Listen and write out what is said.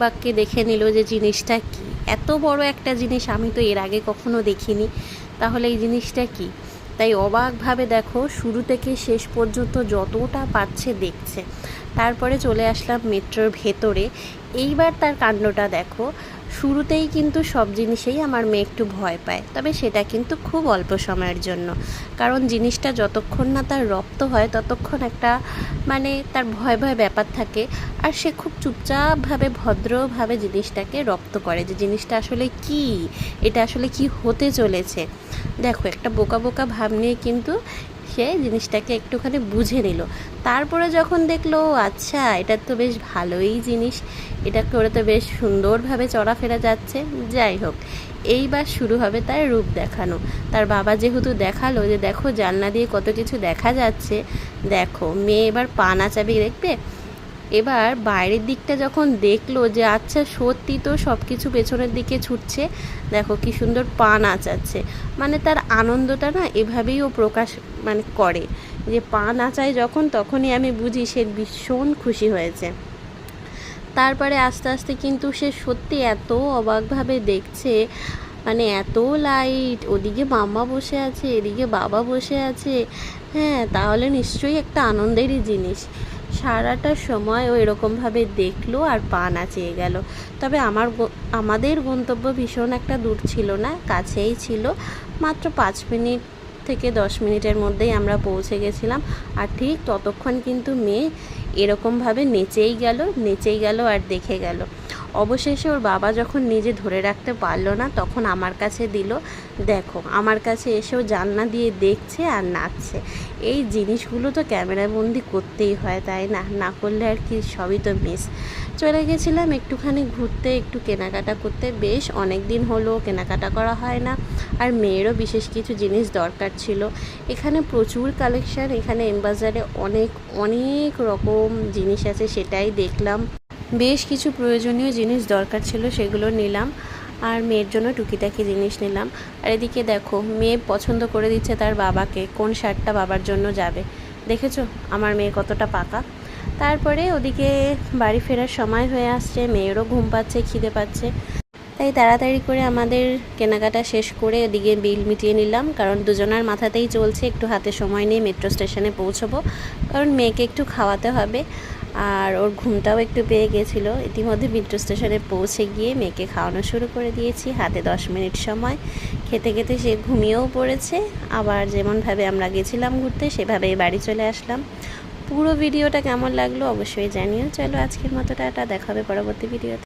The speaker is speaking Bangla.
বাক্যে দেখে নিল যে জিনিসটা কি, এত বড় একটা জিনিস আমি তো এর আগে কখনো দেখিনি, তাহলে এই জিনিসটা কি। তাই অবাকভাবে দেখো শুরু থেকে শেষ পর্যন্ত যতটা পারছে দেখছে। তারপরে চলে আসলাম মেট্রোর ভেতরে। এইবার তার কাণ্ডটা দেখো, শুরুতেই কিন্তু সব জিনিসেই আমার মেয়ে একটু ভয় পায়, তবে সেটা কিন্তু খুব অল্প সময়ের জন্য, কারণ জিনিসটা যতক্ষণ না তার রপ্ত হয় ততক্ষণ একটা মানে তার ভয় ভয় ব্যাপার থাকে। আর সে খুব চুপচাপভাবে ভদ্রভাবে জিনিসটাকে রপ্ত করে, যে জিনিসটা আসলে কি, এটা আসলে কি হতে চলেছে। দেখো একটা বোকা বোকা ভাব নিয়ে কিন্তু সে জিনিসটাকে একটুখানি বুঝে নিল। তারপরে যখন দেখলো আচ্ছা এটা তো বেশ ভালোই জিনিস, এটা করে তো বেশ সুন্দরভাবে চলাফেরা যাচ্ছে। যাই হোক, এইবার শুরু হবে তার রূপ দেখানো। তার বাবা যেহেতু দেখালো যে দেখো জানলা দিয়ে কত কিছু দেখা যাচ্ছে, দেখো মেয়ে এবার পা নাচাবে দেখবে। এবার বাইরের দিকটা যখন দেখলো যে আচ্ছা সত্যি তো সব কিছু পেছনের দিকে ছুটছে, দেখো কি সুন্দর পা নাচাচ্ছে, মানে তার আনন্দটা না এভাবেই ও প্রকাশ মানে করে, যে পা নাচায় যখন তখনই আমি বুঝি সে ভীষণ খুশি হয়েছে। তারপরে আস্তে আস্তে কিন্তু সে সত্যি এত অবাকভাবে দেখছে, মানে এত লাইট, ওদিকে মাম্মা বসে আছে এদিকে বাবা বসে আছে, হ্যাঁ তাহলে নিশ্চয়ই একটা আনন্দেরই জিনিস। সারাটা সময় ও এরকমভাবে দেখলো আর পা নাচিয়ে গেল। তবে আমাদের গন্তব্য ভীষণ একটা দূর ছিল না, কাছেই ছিল, মাত্র 5 মিনিট থেকে 10 মিনিটের মধ্যেই আমরা পৌঁছে গেছিলাম। আর ঠিক ততক্ষণ কিন্তু মেয়ে এরকমভাবে নেচেই গেল আর দেখে গেল। অবশেষে ওর বাবা যখন নিজে ধরে রাখতে পারলো না, তখন আমার কাছে দিল। দেখো আমার কাছে এসেও জানলা দিয়ে দেখছে আর নাচছে। এই জিনিসগুলো তো ক্যামেরাবন্দি করতেই হয়, তাই না, না করলে আর কি, সবই তো মিস। চলে গেছিলাম একটুখানি ঘুরতে, একটু কেনাকাটা করতে, বেশ অনেক দিন হলো কেনাকাটা করা হয় না। আর মেয়েরও বিশেষ কিছু জিনিস দরকার ছিল। এখানে প্রচুর কালেকশান, এখানে এমবাজারে অনেক অনেক রকম জিনিস আছে, সেটাই দেখলাম। বেশ কিছু প্রয়োজনীয় জিনিস দরকার ছিল, সেগুলো নিলাম। আর মেয়ের জন্য টুকিটাকি জিনিস নিলাম। আর এদিকে দেখো মেয়ে পছন্দ করে দিচ্ছে তার বাবাকে কোন শার্টটা বাবার জন্য যাবে। দেখেছো আমার মেয়ে কতটা পাকা। তারপরে ওদিকে বাড়ি ফেরার সময় হয়ে আসছে, মেয়েরও ঘুম পাচ্ছে, খিদে পাচ্ছে, তাই তাড়াতাড়ি করে আমাদের কেনাকাটা শেষ করে ওদিকে বিল মিটিয়ে নিলাম, কারণ দুজনার মাথাতেই চলছে একটু হাতে সময় নিয়ে মেট্রো স্টেশনে পৌঁছবো, কারণ মেয়েকে একটু খাওয়াতে হবে। আর ওর ঘুমটাও একটু পেয়ে গেছিলো। ইতিমধ্যে মেট্রো স্টেশনে পৌঁছে গিয়ে মেয়েকে খাওয়ানো শুরু করে দিয়েছি, হাতে 10 মিনিট সময়। খেতে খেতে সে ঘুমিয়েও পড়েছে। আবার যেমনভাবে আমরা গেছিলাম ঘুরতে সেভাবেই বাড়ি চলে আসলাম। পুরো ভিডিওটা কেমন লাগলো অবশ্যই জানিও। চলো আজকের মতো টাটা, দেখা হবে পরবর্তী ভিডিওতে।